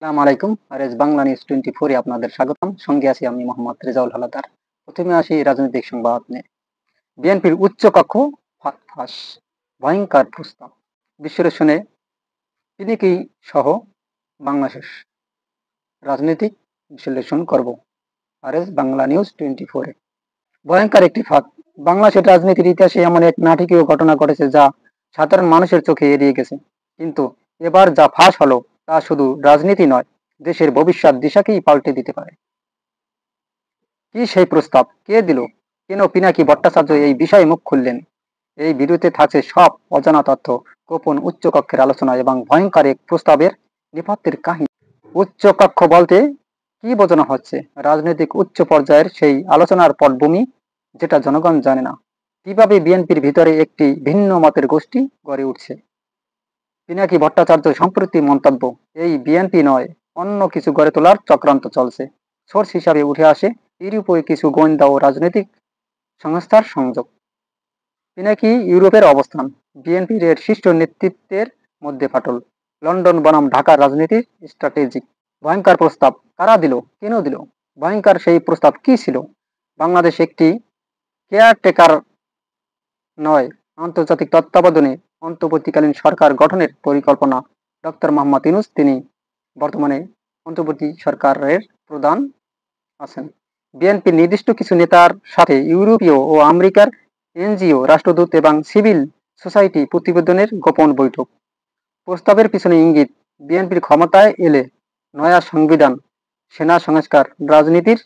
আসসালামু আলাইকুম। RS Bangla news 24 এ আপনাদের স্বাগতম। সঙ্গে আছি আমি মোহাম্মদ রেজাউল হালাদার। প্রথমে আসি রাজনৈতিক সংবাদ নিয়ে। বিএনপির উচ্চ কক্ষ ফাঁস, ভয়ঙ্কর প্রস্তাব। বিশ্লেষণে পিনিকি সহ বাংলাদেশ রাজনৈতিক বিশ্লেষণ করব আরএস বাংলা নিউজ 24 এ। ভয়ঙ্কর একটি ফাঁদ। বাংলাদেশের রাজনীতির ইতিহাসে এমন এক নাটকীয় ঘটনা ঘটেছে যা সাধারণ মানুষের চোখে এড়িয়ে গেছে। কিন্তু এবার যা ফাঁস হলো তা শুধু রাজনীতি নয়, দেশের ভবিষ্যৎ দিশাকেই পাল্টে দিতে পারে। কি সেই প্রস্তাব, কে দিল, কেন পিনাকি ভট্টাচার্য এই বিষয়ে মুখ খুললেন? এই ভিডিওতে থাকছে সব অজানা তথ্য, গোপন উচ্চকক্ষের আলোচনা এবং ভয়ঙ্কর এক প্রস্তাবের নেপথ্যের কাহিনী। উচ্চকক্ষ বলতে কি বোঝানো হচ্ছে? রাজনৈতিক উচ্চ পর্যায়ের সেই আলোচনার পটভূমি যেটা জনগণ জানে না। কিভাবে বিএনপির ভিতরে একটি ভিন্ন মতের গোষ্ঠী গড়ে উঠছে? পিনাকি ভট্টাচার্য সম্প্রতি মন্তব্য, এই বিএনপি নয়, অন্য কিছু গড়ে তোলার চক্রান্ত চলছে। সোর্স হিসাবে উঠে আসে ইউরোপীয় কিছু গোয়েন্দা ও রাজনৈতিক সংস্থার সংযোগ। পিনাকি ইউরোপের অবস্থান, বিএনপির এর শীর্ষ নেতৃত্বের মধ্যে ফাটল। লন্ডন বনাম ঢাকার রাজনীতির স্ট্র্যাটেজি। ভয়ঙ্কর প্রস্তাব, কারা দিল, কেন দিল? ভয়ঙ্কর সেই প্রস্তাব কি ছিল? বাংলাদেশ একটি কেয়ারটেকার নয়, আন্তর্জাতিক তত্ত্বাবধানে অন্তর্বর্তীকালীন সরকার গঠনের পরিকল্পনা। ডক্টর মোহাম্মদ ইউনূস তিনি বর্তমানে অন্তর্বর্তী সরকারের প্রধান আছেন। বিএনপির নির্দিষ্ট কিছু নেতার সাথে ইউরোপীয় ও আমেরিকার এনজিও, রাষ্ট্রদূত এবং সিভিল সোসাইটি প্রতিবেদনের গোপন বৈঠক। প্রস্তাবের পিছনে ইঙ্গিত, বিএনপির ক্ষমতায় এলে নয়া সংবিধান, সেনা সংস্কার, রাজনীতির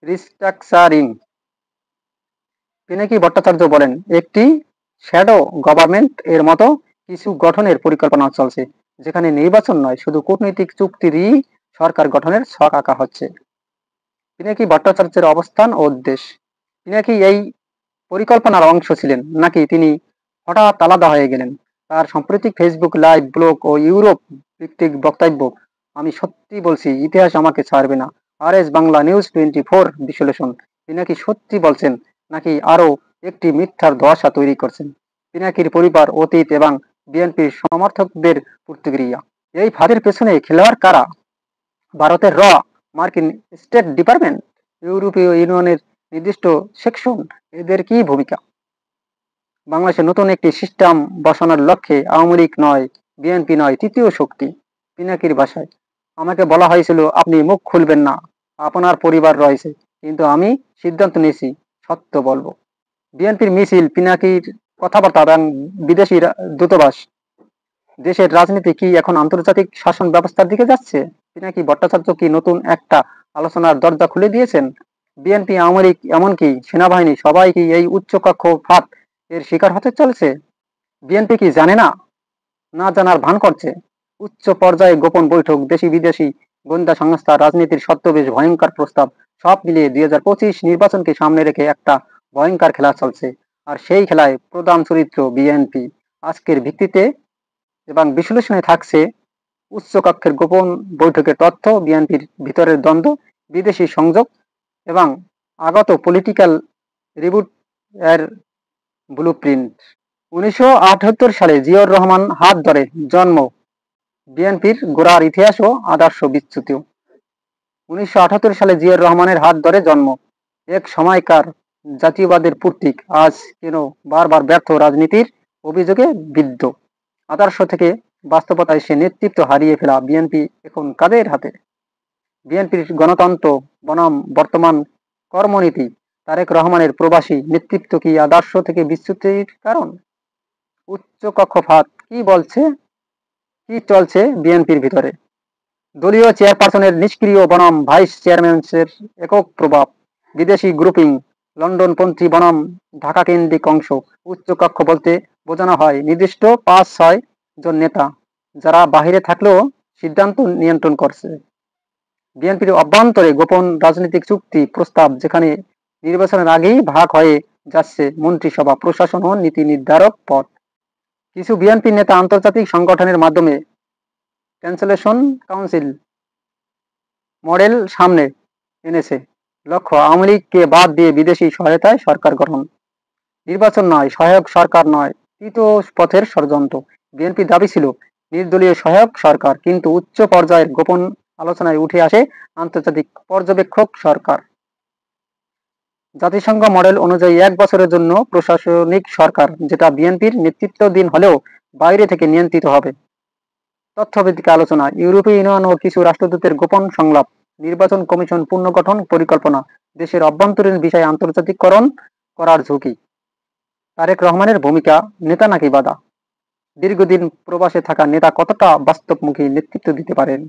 রিস্ট্রাকচারিং। পিনাকি ভট্টাচার্য বলেন, একটি শ্যাডো গভর্নমেন্ট এর মতো কিছু গঠনের পরিকল্পনা চলছে, যেখানে নির্বাচন নয়, শুধু কূটনৈতিক চুক্তিরই সরকার গঠনের ছক আঁকা হচ্ছে। পিনাকি ভট্টাচার্যের অবস্থান ও উদ্দেশ্য। পিনাকি এই পরিকল্পনার অংশ ছিলেন নাকি তিনি হঠাৎ আলাদা হয়ে গেলেন? তার সাম্প্রতিক ফেসবুক লাইভ, ব্লগ ও ইউরোপ ভিত্তিক বক্তব্য, আমি সত্যি বলছি, ইতিহাস আমাকে ছাড়বে না। আরএস বাংলা নিউজ 24 বিশ্লেষণ, পিনাকি সত্যি বলছেন নাকি আরো একটি মিথ্যার ধোঁয়াশা তৈরি করছেন? পিনাকির পরিবার, অতীত এবং বিএনপির সমর্থকদের প্রতিক্রিয়া। এই ফাঁদের পেছনে খেলোয়াড় কারা? ভারতের র, মার্কিন স্টেট ডিপার্টমেন্ট, ইউরোপীয় ইউনিয়নের নির্দিষ্ট সেকশন, এদের কি ভূমিকা? বাংলাদেশে নতুন একটি সিস্টেম বসানোর লক্ষ্যে আওয়ামী লীগ নয়, বিএনপি নয়, তৃতীয় শক্তি। পিনাকির ভাষায়, আমাকে বলা হয়েছিল আপনি মুখ খুলবেন না, আপনার পরিবার রয়েছে, কিন্তু আমি সিদ্ধান্ত নিয়েছি, সত্য বলবো। বিএনপির মিছিল, পিনাকির কথাবার্তা এবং বিদেশি দূতাবাস। দেশের রাজনীতি কি এখন আন্তর্জাতিক শাসন ব্যবস্থার দিকে যাচ্ছে? পিনাকি ভট্টাচার্য কি নতুন একটা আলোচনার দরজা খুলে দিয়েছেন? বিএনপি, আওয়ামী লীগ, এমনকি সেনাবাহিনী সবাই কি এই উচ্চকক্ষ ফাঁদ এর শিকার হতে চলেছে? বিএনপি কি জানে না, না জানার ভান করছে? উচ্চ পর্যায়ে গোপন বৈঠক, দেশি বিদেশি গোয়েন্দা সংস্থা, রাজনীতির ছদ্মবেশ, ভয়ঙ্কর প্রস্তাব, সব মিলিয়ে 2025 নির্বাচনকে সামনে রেখে একটা ভয়ঙ্কর খেলা চলছে। আর সেই খেলায় প্রধান চরিত্র বিএনপি। আজকের ভিত্তিতে এবং বিশ্লেষণে থাকছে উচ্চকক্ষের গোপন বৈঠকের তথ্য, বিএনপির ভিতরের দ্বন্দ্ব, বিদেশি সংযোগ এবং আগত পলিটিক্যাল রিবুট এর ব্লুপ্রিন্ট। 1978 সালে জিয়াউর রহমান হাত ধরে জন্ম বিএনপির গোড়ার ইতিহাস ও আদর্শ বিচ্যুত। 1978 সালে জিয়াউর রহমানের হাত ধরে জন্ম এক সময়কার জাতীয়বাদের প্রতীক, আজ কেন বারবার ব্যর্থ রাজনীতির অভিযোগে বিদ্ধ। আদর্শ থেকে বাস্তবতায় সে নেতৃত্ব হারিয়ে ফেলা বিএনপি এখন কাদের হাতে? বিএনপির গণতন্ত্র বনাম বর্তমান কর্মনীতি, তারেক রহমানের প্রবাসী নেতৃত্ব কি আদর্শ থেকে বিচ্যুতির কারণ? উচ্চকক্ষ ফাঁদ কি বলছে, কি চলছে বিএনপির ভিতরে? দলীয় চেয়ারপারসনের নিষ্ক্রিয় বনাম ভাইস চেয়ারম্যানের একক প্রভাব, বিদেশি গ্রুপিং, লন্ডনপন্থী বনাম ঢাকা কেন্দ্রিক অংশ। উচ্চকক্ষ বলতে বোঝানো হয় নির্দিষ্ট 5-6 জন নেতা, যারা বাহিরে থাকলেও সিদ্ধান্ত নিয়ন্ত্রণ করছে। বিএনপির অভ্যন্তরে গোপন রাজনৈতিক চুক্তি প্রস্তাব, যেখানে নির্বাচনের আগেই ভাগ হয়ে যাচ্ছে মন্ত্রিসভা, প্রশাসন ও নীতি নির্ধারক পদ। কিছু বিএনপি নেতা আন্তর্জাতিক সংগঠনের মাধ্যমে ক্যান্সেলেশন কাউন্সিল মডেল সামনে এনেছে। লক্ষ্য, আওয়ামী লীগকে বাদ দিয়ে বিদেশি সহায়তায় সরকার গঠন। নির্বাচন নয়, সহায়ক সরকার নয়, তৃতীয় পথের ষড়যন্ত্র। বিএনপির দাবি ছিল নির্দলীয় সহায়ক সরকার, কিন্তু উচ্চ পর্যায়ের গোপন আলোচনায় উঠে আসে আন্তর্জাতিক পর্যবেক্ষক সরকার। জাতিসংঘ মডেল অনুযায়ী 1 বছরের জন্য প্রশাসনিক সরকার, যেটা বিএনপির নেতৃত্বাধীন হলেও বাইরে থেকে নিয়ন্ত্রিত হবে। তথ্যভিত্তিক আলোচনা, ইউরোপীয় ইউনিয়ন ও কিছু রাষ্ট্রদূতের গোপন সংলাপ, নির্বাচন কমিশন পুনর্গঠন পরিকল্পনা, দেশের অভ্যন্তরীণ বিষয়ে আন্তর্জাতিককরণ করার ঝুঁকি। তারেক রহমানের ভূমিকা, নেতা নাকি বাধা? দীর্ঘদিন প্রবাসে থাকা নেতা কতটা বাস্তবমুখী নেতৃত্ব দিতে পারেন?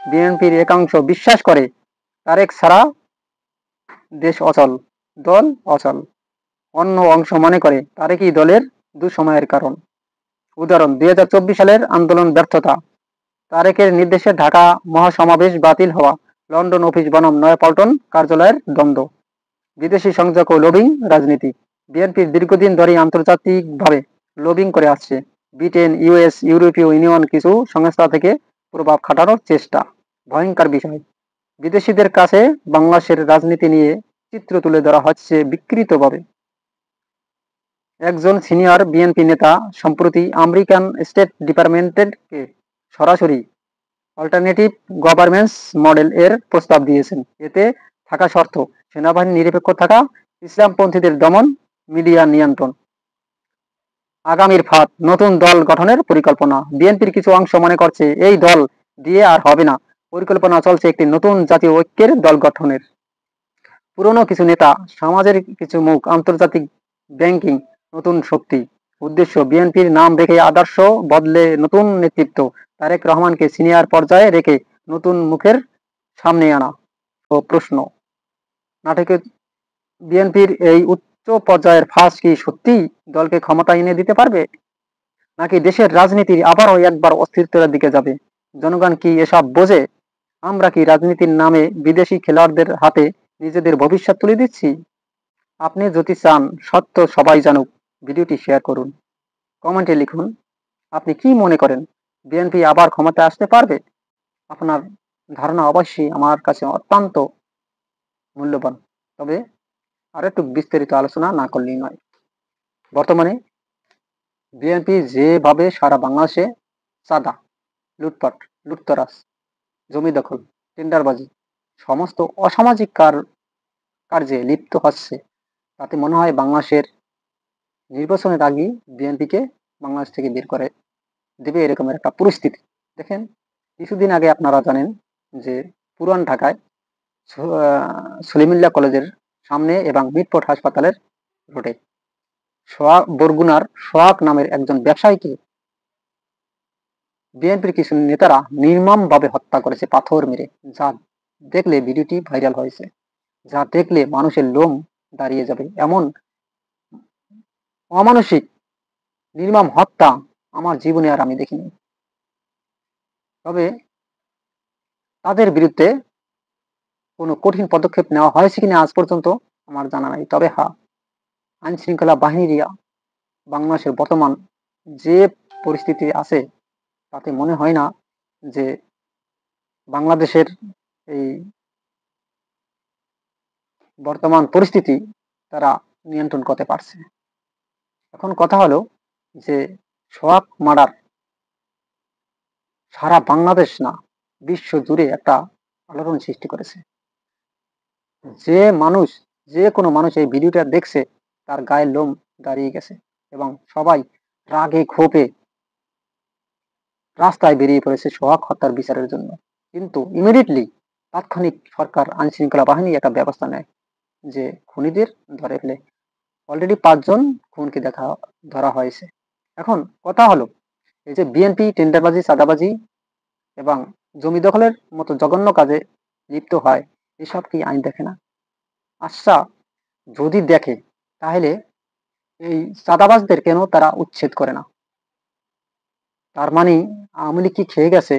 বিএনপির একাংশ বিশ্বাস করে তারেক ছাড়া দেশ অচল, দল অচল। অন্য অংশ মনে করে তারেকই দলের দুঃসময়ের কারণ। উদাহরণ, 2024 সালের আন্দোলন ব্যর্থতা, তারেকের নির্দেশে ঢাকা মহাসমাবেশ বাতিল হওয়া, লন্ডন অফিস বনাম নয়াপল্টন কার্যালয়ের দ্বন্দ্ব, বিদেশি সংযোগ ও লবিং রাজনীতি। বিএনপির দীর্ঘদিন ধরেই আন্তর্জাতিকভাবে লবিং করে আসছে। ব্রিটেন, ইউএস, ইউরোপীয় ইউনিয়ন কিছু সংস্থা থেকে প্রভাব খাটানোর চেষ্টা। ভয়ঙ্কর বিষয়, বিদেশিদের কাছে বাংলাদেশের রাজনীতি নিয়ে চিত্র তুলে ধরা হচ্ছে বিকৃতভাবে। একজন সিনিয়র বিএনপি নেতা সম্প্রতি আমেরিকান স্টেট ডিপার্টমেন্টকে সরাসরি অল্টারনেটিভ গভর্নেন্স মডেল এর প্রস্তাব দিয়েছেন। এতে থাকা শর্ত, সেনাবাহিনী নিরপেক্ষ থাকা, ইসলামপন্থীদের দমন, মিডিয়া নিয়ন্ত্রণ। আগামীর ফাঁদ, নতুন দল গঠনের পরিকল্পনা। বিএনপির কিছু অংশ মনে করছে এই দল দিয়ে আর হবে না, পরিকল্পনা চলছে একটি নতুন জাতীয় ঐক্যের দল গঠনের। পুরনো কিছু নেতা, সমাজের কিছু মুখ, আন্তর্জাতিক ব্যাংকিং, নতুন শক্তি। উদ্দেশ্য, বিএনপির নাম রেখে আদর্শ বদলে নতুন নেতৃত্ব। তারেক রহমানকে সিনিয়র পর্যায়ে রেখে নতুন মুখের সামনে আনা। ও প্রশ্ন, নাটকে বিএনপির এই উচ্চ পর্যায়ের ফাঁস কি সত্যি দলকে ক্ষমতা এনে দিতে পারবে, নাকি দেশের রাজনীতি আবারও একবার অস্থিরতার দিকে যাবে? জনগণ কি এসব বোঝে? আমরা কি রাজনীতির নামে বিদেশি খেলোয়াড়দের হাতে নিজেদের ভবিষ্যৎ তুলে দিচ্ছি? আপনি যদি চান সত্য সবাই জানুক, ভিডিওটি শেয়ার করুন, কমেন্টে লিখুন আপনি কি মনে করেন, বিএনপি আবার ক্ষমতায় আসতে পারবে? আপনার ধারণা অবশ্যই আমার কাছে অত্যন্ত মূল্যবান, তবে আর একটু বিস্তারিত আলোচনা না করলেই নয়। বর্তমানে বিএনপি যেভাবে সারা বাংলাদেশে চাঁদা, লুটপাট, লুটতরাজ, জমি দখল, টেন্ডারবাজি, সমস্ত অসামাজিক কার্যে লিপ্ত হচ্ছে, তাতে মনে হয় বাংলাদেশের নির্বাচনের আগেই বিএনপিকে বাংলাদেশ থেকে বের করে দেবে এরকমের একটা পরিস্থিতি। দেখেন, কিছুদিন আগে আপনারা জানেন যে পুরান ঢাকায় সলিমুল্লাহ কলেজের সামনে এবং মিটফোর্ড হাসপাতালের রোডে বরগুনার সোহাগ নামের একজন ব্যবসায়ীকে বিএনপির কিছু নেতারা নির্মমভাবে হত্যা করেছে পাথর মেরে। যা দেখলে, ভিডিওটি ভাইরাল হয়েছে, যা দেখলে মানুষের লোম দাঁড়িয়ে যাবে। এমন অমানসিক নির্মম হত্যা আমার জীবনে আর আমি দেখিনি। তবে তাদের বিরুদ্ধে কোনো কঠিন পদক্ষেপ নেওয়া হয়েছে কিনা আজ পর্যন্ত আমার জানা নাই। তবে হ্যাঁ, আইন শৃঙ্খলা বাহিনীরা বাংলাদেশের বর্তমান যে পরিস্থিতি আছে, তাতে মনে হয় না যে বাংলাদেশের এই বর্তমান পরিস্থিতি তারা নিয়ন্ত্রণ করতে পারছে। এখন কথা হলো যে সোহাগ মার্ডার সারা বাংলাদেশ না, বিশ্ব জুড়ে একটা আলোড়ন সৃষ্টি করেছে। যে কোনো মানুষ এই ভিডিওটা দেখছে, তার গায়ের লোম দাঁড়িয়ে গেছে এবং সবাই রাগে ক্ষোভে রাস্তায় বেরিয়ে পড়েছে সোহাগ হত্যার বিচারের জন্য। কিন্তু ইমিডিয়েটলি তাৎক্ষণিক সরকার, আইন শৃঙ্খলা বাহিনী একটা ব্যবস্থা নেয় যে খুনিদের ধরে ফেলে। অলরেডি 5 জন খুনকে ধরা হয়েছে। এখন কথা হলো, এই যে বিএনপি টেন্ডারবাজি, চাঁদাবাজি এবং জমি দখলের মতো জঘন্য কাজে লিপ্ত হয়, এসব কি আইন দেখে না? আচ্ছা, যদি দেখে তাহলে এই চাঁদাবাজদের কেন তারা উচ্ছেদ করে না? তার মানে আওয়ামী লীগ কি খেয়ে গেছে,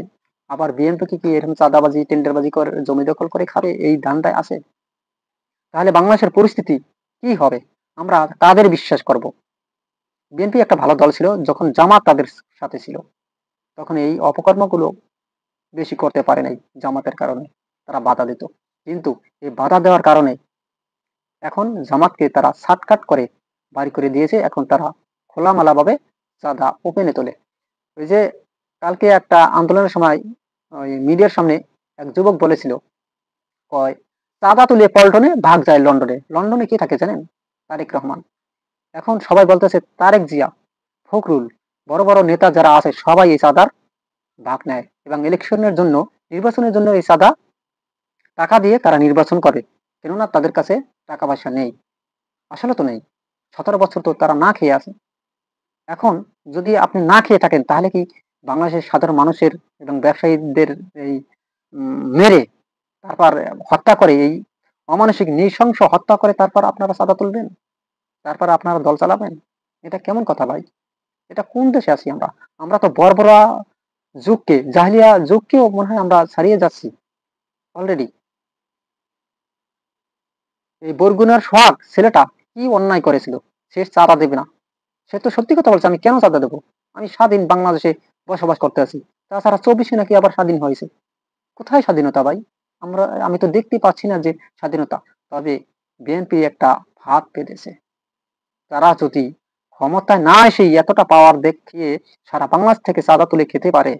আবার বিএনপি কি এরকম চাঁদাবাজি, টেন্ডারবাজি করে জমি দখল করে খাবে, এই ধান্দায় আছে? তাহলে বাংলাদেশের পরিস্থিতি কি হবে? আমরা কাদের বিশ্বাস করব? বিএনপি একটা ভালো দল ছিল, যখন জামাত তাদের সাথে ছিল তখন এই অপকর্মগুলো বেশি করতে পারে নাই। জামাতের কারণে তারা বাধা দিত, কিন্তু এই বাধা দেওয়ার কারণে এখন জামাতকে তারা সাটকাট করে বাড়ি করে দিয়েছে। এখন তারা খোলামেলা ভাবে চাঁদা ওপেনে তোলে। ওই যে কালকে একটা আন্দোলনের সময় ওই মিডিয়ার সামনে এক যুবক বলেছিল, কয় চাঁদা তুলে পল্টনে ভাগ যায় লন্ডনে। লন্ডনে কে থাকে জানেন? তারেক রহমান। এখন সবাই বলতেছে তারেক জিয়া, ফখরুল, বড় বড় নেতা যারা আছে সবাই এই চাঁদার ভাগ নেয় এবং ইলেকশনের জন্য, নির্বাচনের জন্য এই চাঁদা টাকা দিয়ে তারা নির্বাচন করে, কেননা তাদের কাছে টাকা পয়সা নেই। আসলে তো নেই, 17 বছর তো তারা না খেয়ে আছে। এখন যদি আপনি না খেয়ে থাকেন তাহলে কি বাংলাদেশের সাধারণ মানুষের এবং ব্যবসায়ীদের এই মেরে তারপর হত্যা করে, এই অমানসিক নৃশংস হত্যা করে তারপর আপনারা চাঁদা তুলবেন, তারপর আপনারা দল চালাবেন? এটা কেমন কথা ভাই? এটা কোন দেশে আছি আমরা? আমরা তো বর্বরা যুগকে, জাহিলিয়া যুগকেও মনে হয় আমরা ছাড়িয়ে যাচ্ছি অলরেডি। এই বরগুনার সোহাগ ছেলেটা কি অন্যায় করেছিল? সে চাঁদা দেবে না। সে তো সত্যি কথা বলছে, আমি কেন চাঁদা দেবো? আমি স্বাধীন বাংলাদেশে বসবাস করতে আছি। তাছাড়া 24-এ নাকি আবার স্বাধীন হয়েছে। কোথায় স্বাধীনতা ভাই? আমি তো দেখতে পাচ্ছি না যে স্বাধীনতা। তবে বিএনপি একটা ফাঁদ পেতেছে। তারা যদি ক্ষমতায় না এসেই এতটা পাওয়ার দেখিয়ে সারা বাংলাদেশ থেকে চাঁদা তুলে খেতে পারে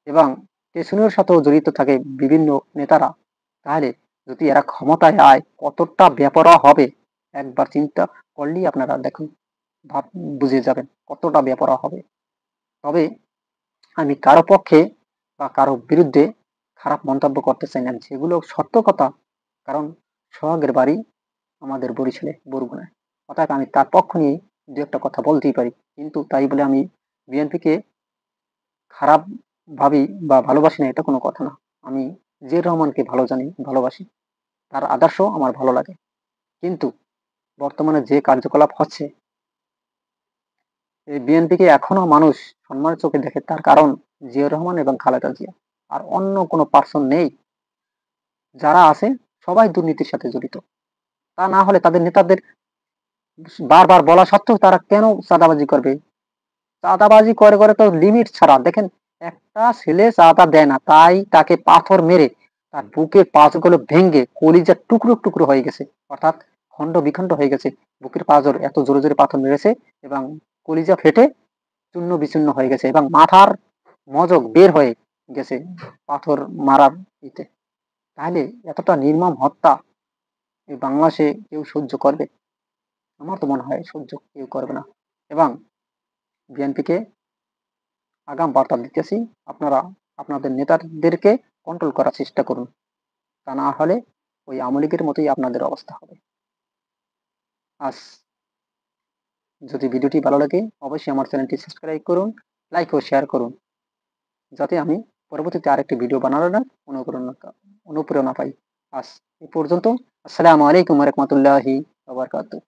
এবং পেছনের সাথেও জড়িত থাকে বিভিন্ন নেতারা, তাহলে যদি এরা ক্ষমতায় আয় কতটা বেপরোয়া হবে একবার চিন্তা করলেই আপনারা দেখুন, ভাব বুঝে যাবেন কতটা বেপরোয়া হবে। তবে আমি কারো পক্ষে বা কারো বিরুদ্ধে খারাপ মন্তব্য করতে চাই না, যেগুলো সত্য কথা। কারণ সোহাগের বাড়ি আমাদের বরিশালে, বরগুনায়। অর্থাৎ আমি তার পক্ষ নিয়ে দু একটা কথা বলতেই পারি, কিন্তু তাই বলে আমি বিএনপিকে খারাপ ভাবি বা ভালোবাসি না, এটা কোনো কথা না। আমি জিয়াউর রহমানকে ভালো জানি, ভালোবাসি, তার আদর্শ আমার ভালো লাগে। কিন্তু বর্তমানে যে কার্যকলাপ হচ্ছে, এই বিএনপিকে এখনো মানুষ সম্মানের চোখে দেখে, তার কারণ জিয়াউর রহমান এবং খালেদা জিয়া। আর অন্য কোনো পার্সন নেই। যারা আছে সবাই দুর্নীতির সাথে জড়িত। তা না হলে তাদের নেতাদের বারবার বলা সত্ত্বেও তারা কেন চাঁদাবাজি করবে? চাঁদাবাজি করে করে তো লিমিট ছাড়া। দেখেন, একটা ছেলে চাঁদা দেয় না, তাই তাকে পাথর মেরে তার বুকের পাঁজরগুলো ভেঙে কলিজা টুকরো টুকরো হয়ে গেছে। অর্থাৎ খণ্ড বিখণ্ড হয়ে গেছে। বুকের পাঁজর এত জোরে জোরে পাথর মেরেছে এবং কলিজা ফেটে চূর্ণ বিচূর্ণ হয়ে গেছে এবং মাথার মজক বের হয়ে গেছে পাথর মারার ইতে। তাহলে এতটা নির্মম হত্যা এই বাংলাদেশে কেউ সহ্য করবে? আমার তো মনে হয় সহ্য কেউ করবে না। এবং বিএনপিকে আগাম বার্তা দিতেছি, আপনারা আপনাদের নেতাদেরকে কন্ট্রোল করার চেষ্টা করুন। তা না হলে ওই আওয়ামী লীগের মতোই আপনাদের অবস্থা হবে। আজ যদি ভিডিওটি ভালো লাগে অবশ্যই আমার চ্যানেলটি সাবস্ক্রাইব করুন, লাইক ও শেয়ার করুন, যাতে আমি পরবর্তীতে আরেকটি ভিডিও বানানোর অনুপ্রেরণা পাই। আজ এ পর্যন্ত। আসসালামু আলাইকুম ওয়া রাহমাতুল্লাহি ওয়া বারাকাতুহু।